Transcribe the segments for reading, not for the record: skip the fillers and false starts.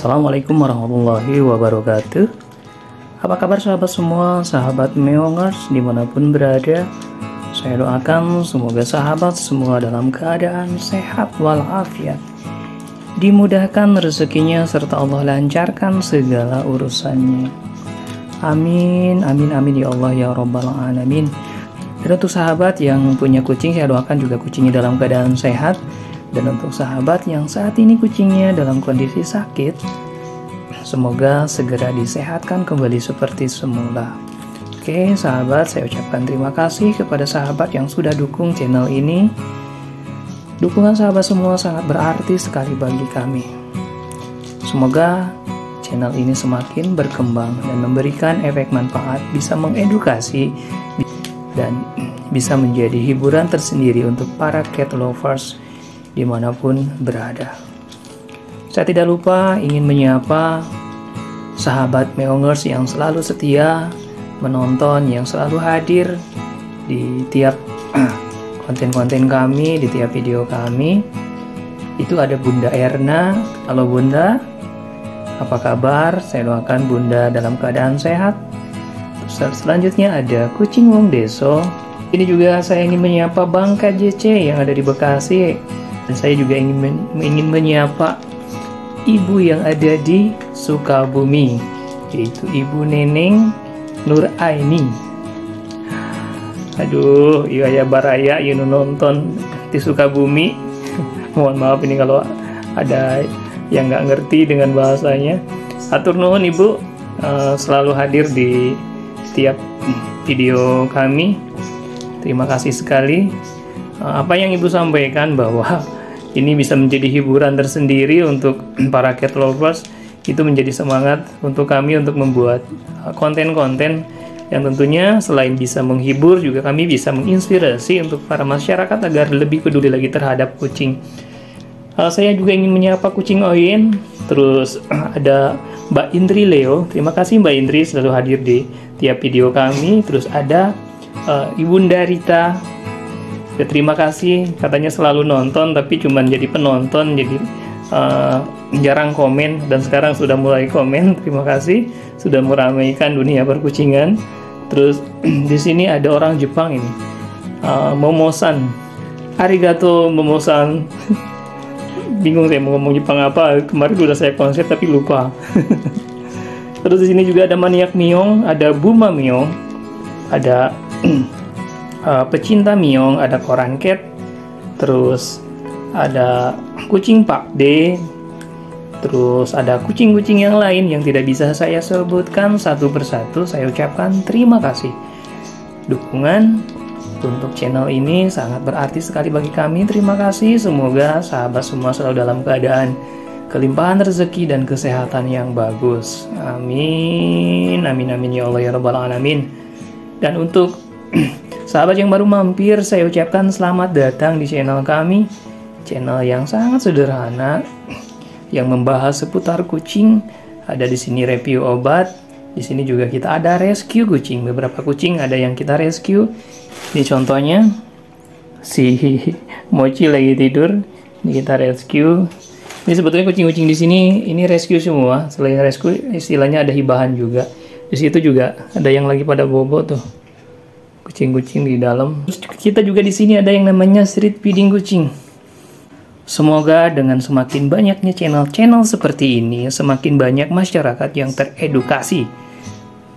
Assalamualaikum warahmatullahi wabarakatuh. Apa kabar sahabat semua, sahabat Meongers dimanapun berada. Saya doakan semoga sahabat semua dalam keadaan sehat walafiat, dimudahkan rezekinya serta Allah lancarkan segala urusannya. Amin, amin, amin ya Allah ya Rabbal Alamin. Dan untuk sahabat yang punya kucing, saya doakan juga kucingnya dalam keadaan sehat. Dan untuk sahabat yang saat ini kucingnya dalam kondisi sakit, semoga segera disehatkan kembali seperti semula. Oke sahabat, saya ucapkan terima kasih kepada sahabat yang sudah dukung channel ini. Dukungan sahabat semua sangat berarti sekali bagi kami. Semoga channel ini semakin berkembang dan memberikan efek manfaat, bisa mengedukasi dan bisa menjadi hiburan tersendiri untuk para cat lovers dimanapun berada. Saya tidak lupa ingin menyapa sahabat Meongers yang selalu setia menonton, yang selalu hadir di tiap konten-konten kami, di tiap video kami. Itu ada Bunda Erna. Halo Bunda, apa kabar? Saya doakan Bunda dalam keadaan sehat. Selanjutnya ada Kucing Wong Deso. Ini juga saya ingin menyapa Bang KJC yang ada di Bekasi. Dan saya juga ingin menyapa ibu yang ada di Sukabumi, yaitu Ibu Neneng Nur Aini. Aduh, iya baraya yang nonton di Sukabumi. Mohon maaf ini kalau ada yang nggak ngerti dengan bahasanya. Atur nuhun Ibu, selalu hadir di setiap video kami. Terima kasih sekali. Apa yang Ibu sampaikan bahwa ini bisa menjadi hiburan tersendiri untuk para cat lovers, itu menjadi semangat untuk kami untuk membuat konten-konten yang tentunya selain bisa menghibur, juga kami bisa menginspirasi untuk para masyarakat agar lebih peduli lagi terhadap kucing. Saya juga ingin menyapa Kucing Oyen, terus ada Mbak Indri Leo. Terima kasih Mbak Indri selalu hadir di tiap video kami. Terus ada Ibunda Rita. Ya, terima kasih, katanya selalu nonton tapi cuman jadi penonton, jadi jarang komen, dan sekarang sudah mulai komen. Terima kasih sudah meramaikan dunia perkucingan. Terus di sini ada orang Jepang ini, Momosan, arigato Momosan. Bingung saya mau ngomong Jepang apa, kemarin udah saya konsep tapi lupa. Terus di sini juga ada Maniak Miong, ada Buma Miong, ada pecinta Miong, ada Koran Cat, terus ada Kucing Pak D, terus ada kucing-kucing yang lain yang tidak bisa saya sebutkan satu persatu. Saya ucapkan terima kasih. Dukungan untuk channel ini sangat berarti sekali bagi kami. Terima kasih. Semoga sahabat semua selalu dalam keadaan kelimpahan rezeki dan kesehatan yang bagus. Amin, amin, amin ya Allah ya Rabbal Alamin. Dan untuk sahabat yang baru mampir, saya ucapkan selamat datang di channel kami. Channel yang sangat sederhana, yang membahas seputar kucing. Ada di sini review obat. Di sini juga kita ada rescue kucing. Beberapa kucing ada yang kita rescue. Ini contohnya si Mochi lagi tidur. Ini kita rescue. Ini sebetulnya kucing-kucing di sini ini rescue semua. Selain rescue, istilahnya ada hibahan juga. Di situ juga ada yang lagi pada bobo tuh. Kucing-kucing di dalam. Terus kita juga di sini ada yang namanya street feeding kucing. Semoga dengan semakin banyaknya channel-channel seperti ini, semakin banyak masyarakat yang teredukasi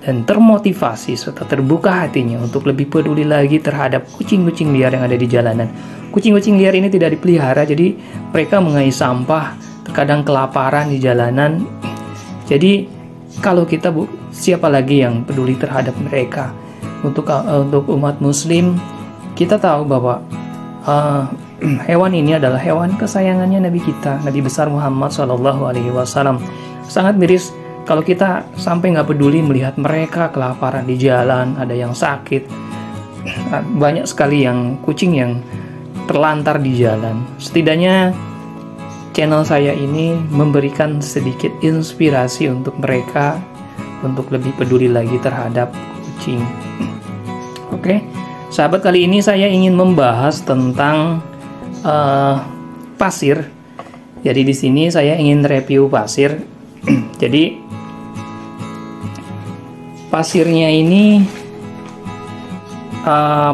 dan termotivasi serta terbuka hatinya untuk lebih peduli lagi terhadap kucing-kucing liar yang ada di jalanan. Kucing-kucing liar ini tidak dipelihara, jadi mereka mengais sampah, terkadang kelaparan di jalanan. Jadi kalau kita siapa lagi yang peduli terhadap mereka? Untuk umat muslim, kita tahu bahwa hewan ini adalah hewan kesayangannya Nabi kita, Nabi besar Muhammad SAW. Sangat miris kalau kita sampai nggak peduli melihat mereka kelaparan di jalan, ada yang sakit. Banyak sekali yang kucing yang terlantar di jalan. Setidaknya channel saya ini memberikan sedikit inspirasi untuk mereka untuk lebih peduli lagi terhadap kucing. Oke, sahabat, kali ini saya ingin membahas tentang pasir. Jadi di sini saya ingin review pasir. Jadi pasirnya ini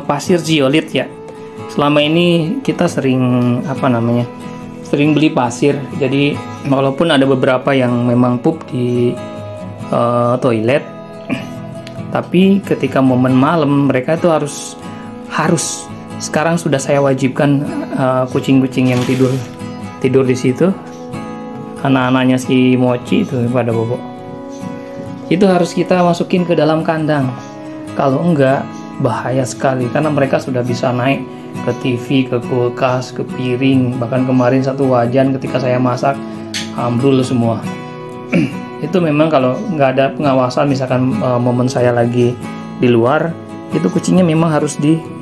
pasir zeolit ya. Selama ini kita sering sering beli pasir. Jadi walaupun ada beberapa yang memang pup di toilet, tapi ketika momen malam mereka itu harus sekarang sudah saya wajibkan kucing-kucing yang tidur di situ, anak-anaknya si Mochi itu pada bobo, itu harus kita masukin ke dalam kandang. Kalau enggak bahaya sekali, karena mereka sudah bisa naik ke TV, ke kulkas, ke piring. Bahkan kemarin satu wajan ketika saya masak ambrul semua. Itu memang kalau nggak ada pengawasan, misalkan momen saya lagi di luar, itu kucingnya memang harus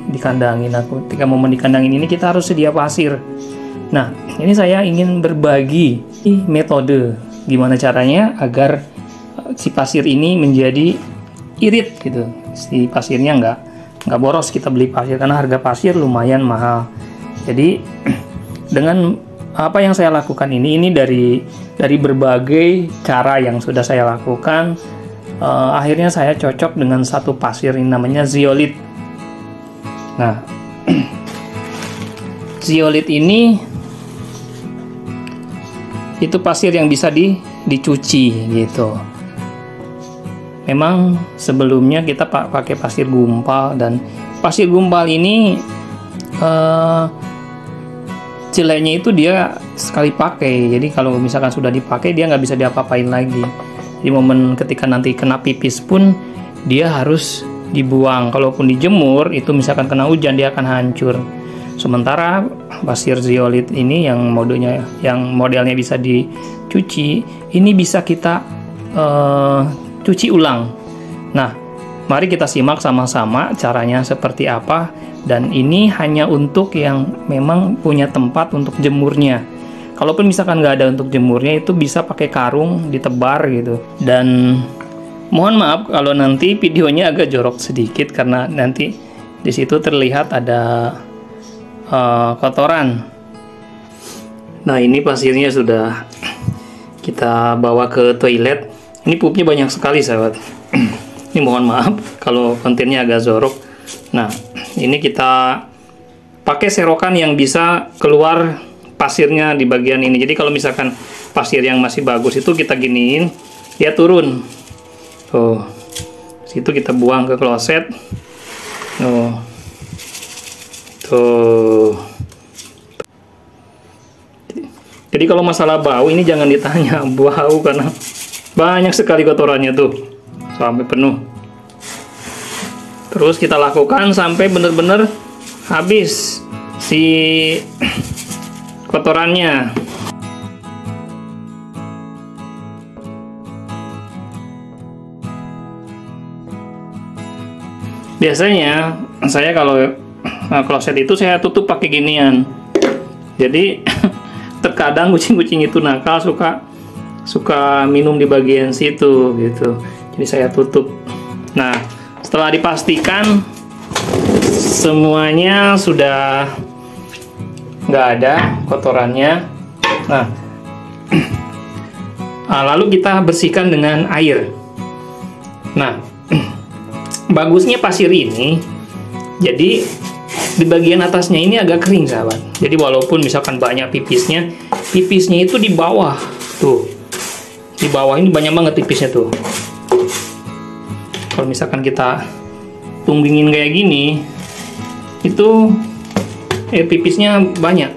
dikandangin. Ketika momen dikandangin ini kita harus sedia pasir. Nah, ini saya ingin berbagi metode gimana caranya agar si pasir ini menjadi irit gitu. Si pasirnya nggak boros kita beli pasir, karena harga pasir lumayan mahal. Jadi dengan apa yang saya lakukan ini dari berbagai cara yang sudah saya lakukan, akhirnya saya cocok dengan satu pasir ini namanya zeolit. Nah, zeolit ini itu pasir yang bisa dicuci gitu. Memang sebelumnya kita pakai pasir gumpal, dan pasir gumpal ini jeleknya itu dia sekali pakai. Jadi kalau misalkan sudah dipakai dia nggak bisa diapa-apain lagi. Di momen ketika nanti kena pipis pun dia harus dibuang. Kalaupun dijemur itu misalkan kena hujan dia akan hancur. Sementara pasir zeolit ini yang modelnya bisa dicuci, ini bisa kita cuci ulang. Nah, mari kita simak sama-sama caranya seperti apa. Dan ini hanya untuk yang memang punya tempat untuk jemurnya. Kalaupun misalkan nggak ada untuk jemurnya, itu bisa pakai karung ditebar gitu. Dan mohon maaf kalau nanti videonya agak jorok sedikit, karena nanti di situ terlihat ada kotoran. Nah, ini pasirnya sudah kita bawa ke toilet. Ini pupnya banyak sekali sahabat. Ini mohon maaf kalau kontennya agak jorok. Nah, ini kita pakai serokan yang bisa keluar pasirnya di bagian ini. Jadi kalau misalkan pasir yang masih bagus itu kita giniin, dia turun. Tuh, situ kita buang ke kloset. Tuh. Jadi kalau masalah bau ini jangan ditanya bau, karena banyak sekali kotorannya tuh sampai penuh. Terus kita lakukan sampai benar-benar habis si kotorannya. Biasanya saya kalau kloset itu saya tutup pakai ginian. Jadi terkadang kucing-kucing itu nakal, suka minum di bagian situ gitu. Jadi saya tutup. Nah, setelah dipastikan semuanya sudah nggak ada kotorannya, nah lalu kita bersihkan dengan air. Nah, bagusnya pasir ini, jadi di bagian atasnya ini agak kering sahabat. Jadi walaupun misalkan banyak pipisnya itu di bawah tuh. Di bawah ini banyak banget pipisnya tuh. Kalau misalkan kita tunggingin kayak gini, itu pipisnya banyak.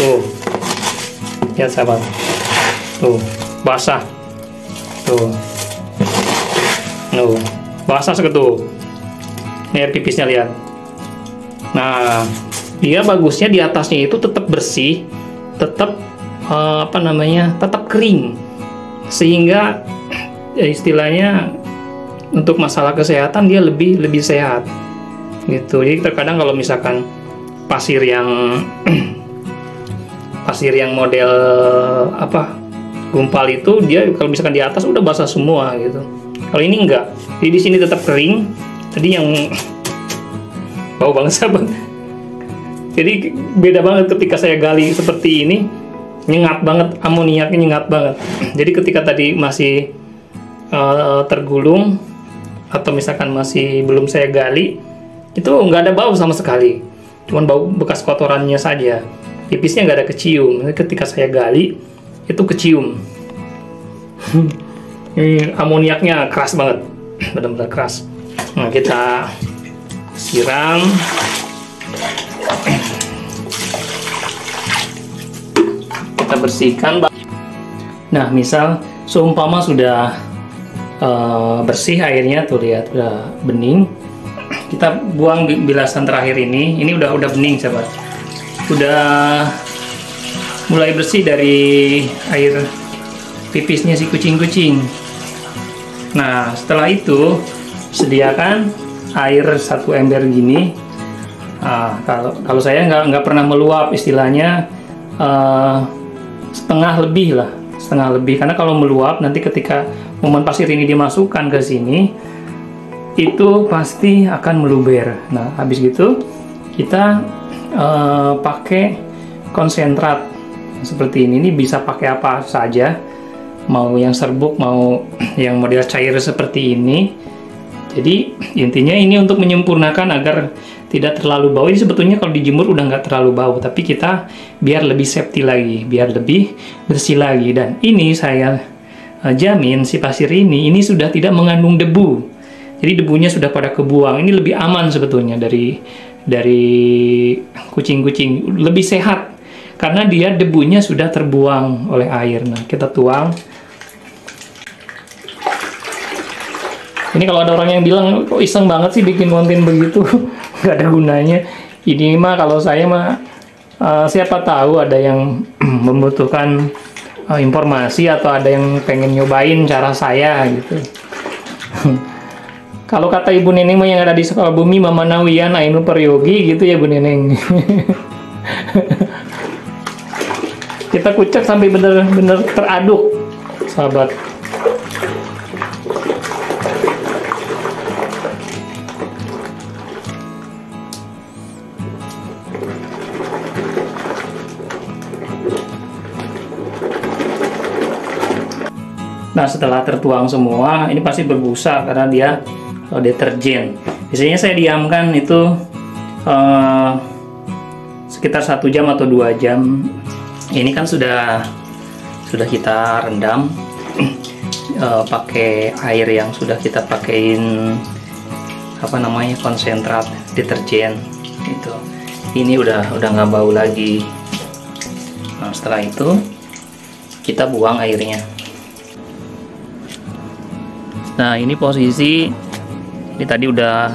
Tuh. Ya sahabat. Tuh, basah. Tuh. Basah segitu. Ini pipisnya lihat. Nah, dia bagusnya di atasnya itu tetap bersih, tetap tetap kering, sehingga istilahnya untuk masalah kesehatan dia lebih sehat gitu. Jadi terkadang kalau misalkan pasir yang model gumpal itu, dia kalau misalkan di atas udah basah semua gitu. Kalau ini enggak, jadi di sini tetap kering. Tadi yang bau banget sahabat. Jadi beda banget ketika saya gali seperti ini. nyengat banget, amoniaknya nyengat banget. Jadi ketika tadi masih tergulung atau misalkan masih belum saya gali, itu nggak ada bau sama sekali, cuman bau bekas kotorannya saja. Pipisnya nggak ada kecium. Ketika saya gali, itu kecium. Ini amoniaknya keras banget, benar-benar keras. Nah, kita siram. Kita bersihkan. Nah, misal seumpama sudah bersih airnya, tuh lihat udah bening. Kita buang bilasan terakhir ini udah bening, sahabat. Udah mulai bersih dari air pipisnya si kucing-kucing. Nah, setelah itu sediakan air 1 ember gini. Nah, kalau saya nggak pernah meluap, istilahnya setengah lebih, karena kalau meluap nanti ketika momen pasir ini dimasukkan ke sini itu pasti akan meluber. Nah, habis gitu kita pakai konsentrat seperti ini bisa pakai apa saja, mau yang serbuk mau yang model cair seperti ini. Jadi intinya ini untuk menyempurnakan agar tidak terlalu bau. Ini sebetulnya kalau dijemur udah nggak terlalu bau, tapi kita biar lebih safety lagi, biar lebih bersih lagi. Dan ini saya jamin si pasir ini sudah tidak mengandung debu. Jadi debunya sudah pada kebuang. Ini lebih aman sebetulnya dari kucing-kucing, lebih sehat karena dia debunya sudah terbuang oleh air. Nah, kita tuang. Ini kalau ada orang yang bilang kok iseng banget sih bikin konten begitu, nggak ada gunanya. Ini mah kalau saya mah siapa tahu ada yang membutuhkan informasi atau ada yang pengen nyobain cara saya gitu. Kalau kata Ibu Neneng mah yang ada di Sukabumi, Mama Nawian Ainu Peryogi gitu ya Bu Neneng. Kita kucek sampai bener-bener teraduk, sahabat. Nah, setelah tertuang semua, ini pasti berbusa karena dia deterjen. Biasanya saya diamkan itu sekitar 1 jam atau 2 jam. Ini kan sudah kita rendam pakai air yang sudah kita pakein konsentrat deterjen gitu. Ini udah nggak bau lagi. Nah, setelah itu kita buang airnya. Nah, ini posisi ini tadi udah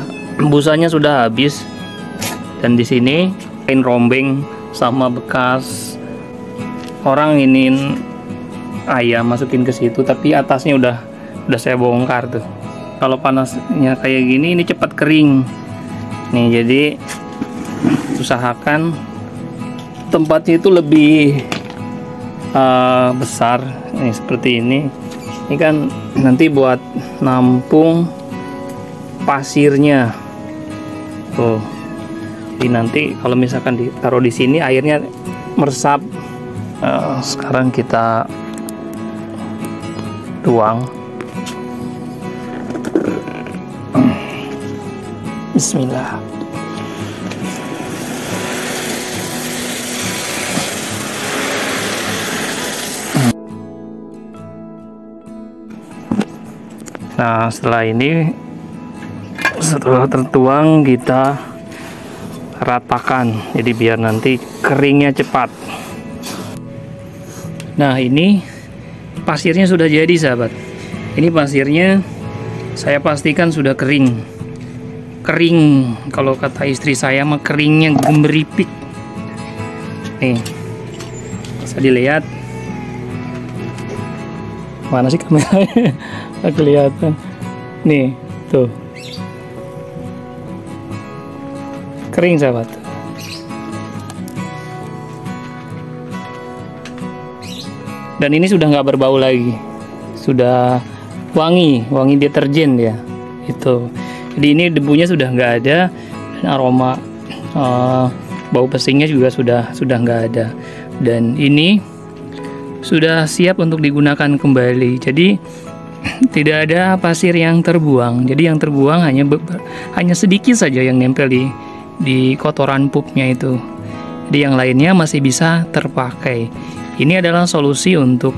busanya sudah habis, dan di sini kain rombeng sama bekas orang ingin ayam masukin ke situ, tapi atasnya udah saya bongkar tuh. Kalau panasnya kayak gini ini cepat kering nih, jadi usahakan tempatnya itu lebih besar. Ini seperti ini. Ini kan nanti buat nampung pasirnya tuh. Jadi nanti kalau misalkan ditaruh di sini airnya meresap. Sekarang kita tuang. Bismillah. Nah, setelah tertuang kita ratakan, jadi biar nanti keringnya cepat. Nah, ini pasirnya sudah jadi, sahabat. Ini pasirnya saya pastikan sudah kering. Kalau kata istri saya mah keringnya gemeripik. Nih, bisa dilihat. Mana sih kameranya? Nggak kelihatan. Nih, tuh. Kering, sahabat. Dan ini sudah nggak berbau lagi. Sudah wangi deterjen ya. Itu. Jadi ini debunya sudah nggak ada, dan aroma bau pesingnya juga sudah nggak ada. Dan ini sudah siap untuk digunakan kembali. Jadi tidak ada pasir yang terbuang. Jadi yang terbuang hanya sedikit saja yang nempel di kotoran pupnya itu. Jadi yang lainnya masih bisa terpakai. Ini adalah solusi untuk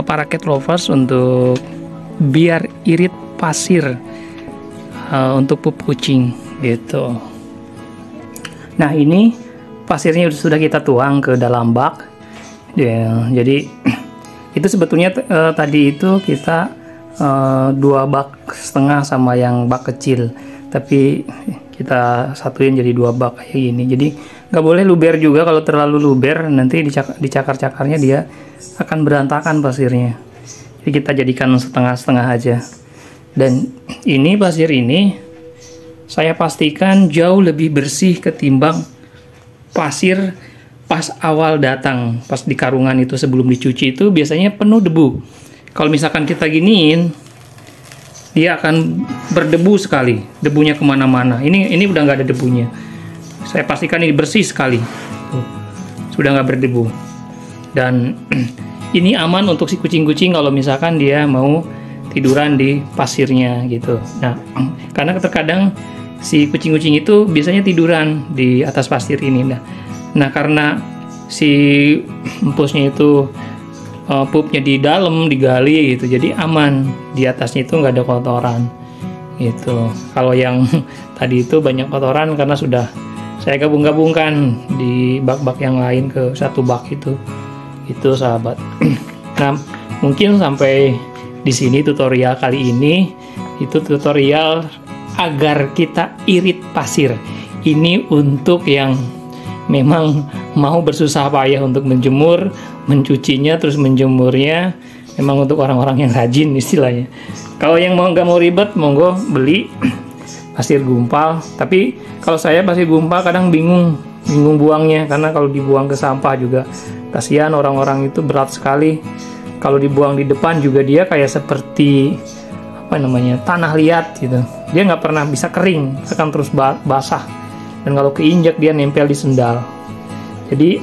para cat lovers untuk biar irit pasir untuk pup kucing gitu. Nah, ini pasirnya sudah kita tuang ke dalam bak. Ya, jadi itu sebetulnya tadi itu kita 2 bak setengah sama yang bak kecil, tapi kita satuin jadi 2 bak kayak gini. Jadi nggak boleh luber juga. Kalau terlalu luber nanti dicakar-cakarnya dia akan berantakan pasirnya. Jadi kita jadikan setengah-setengah aja. Dan ini pasir ini saya pastikan jauh lebih bersih ketimbang pasir pas awal datang, pas di karungan itu sebelum dicuci itu biasanya penuh debu. Kalau misalkan kita giniin, dia akan berdebu sekali, debunya kemana-mana. Ini udah nggak ada debunya. Saya pastikan ini bersih sekali, sudah nggak berdebu. Dan ini aman untuk si kucing-kucing kalau misalkan dia mau tiduran di pasirnya gitu. Nah, karena terkadang si kucing-kucing itu biasanya tiduran di atas pasir ini. Nah, karena si empusnya itu pupnya di dalam digali gitu, jadi aman, di atasnya itu nggak ada kotoran gitu. Kalau yang tadi itu banyak kotoran karena sudah saya gabung-gabungkan di bak-bak yang lain ke satu bak itu sahabat. Nah, mungkin sampai di sini tutorial kali ini. Itu tutorial agar kita irit pasir. Ini untuk yang memang mau bersusah payah untuk menjemur, mencucinya, terus menjemurnya. Memang untuk orang-orang yang rajin istilahnya. Kalau yang nggak mau ribet, monggo beli pasir gumpal. Tapi kalau saya pasir gumpal kadang bingung buangnya, karena kalau dibuang ke sampah juga kasihan, orang-orang itu berat sekali. Kalau dibuang di depan juga dia kayak seperti tanah liat gitu. Dia nggak pernah bisa kering, akan terus basah. Dan kalau keinjak dia nempel di sendal. Jadi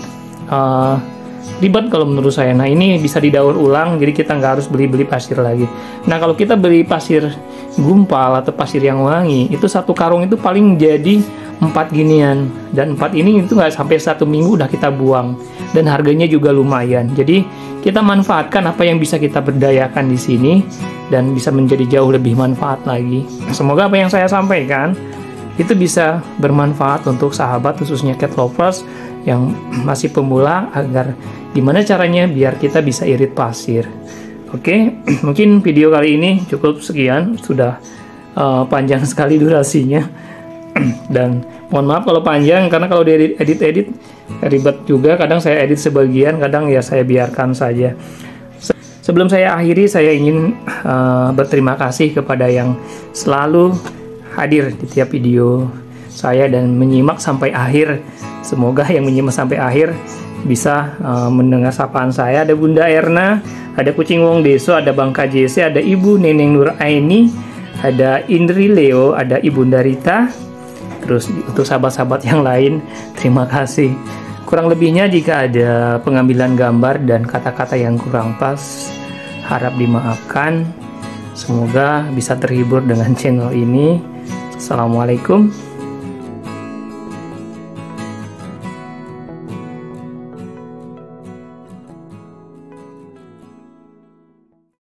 ribet kalau menurut saya. Nah, ini bisa didaur ulang, jadi kita nggak harus beli pasir lagi. Nah, kalau kita beli pasir gumpal atau pasir yang wangi, itu satu karung itu paling jadi 4 ginian. Dan 4 ini itu nggak sampai 1 minggu udah kita buang. Dan harganya juga lumayan. Jadi kita manfaatkan apa yang bisa kita berdayakan di sini dan bisa menjadi jauh lebih manfaat lagi. Semoga apa yang saya sampaikan itu bisa bermanfaat untuk sahabat, khususnya cat lovers yang masih pemula, agar gimana caranya biar kita bisa irit pasir. Oke, mungkin video kali ini cukup sekian, sudah panjang sekali durasinya. Dan mohon maaf kalau panjang, karena kalau diedit ribet juga. Kadang saya edit sebagian, kadang ya saya biarkan saja. Sebelum saya akhiri, saya ingin berterima kasih kepada yang selalu hadir di tiap video saya dan menyimak sampai akhir. Semoga yang menyimak sampai akhir bisa mendengar sapaan saya. Ada Bunda Erna, ada Kucing Wong Deso, ada Bang KJC, ada Ibu Neneng Nur Aini, ada Indri Leo, ada Ibunda Rita. Terus untuk sahabat-sahabat yang lain, terima kasih. Kurang lebihnya jika ada pengambilan gambar dan kata-kata yang kurang pas, harap dimaafkan. Semoga bisa terhibur dengan channel ini. Assalamualaikum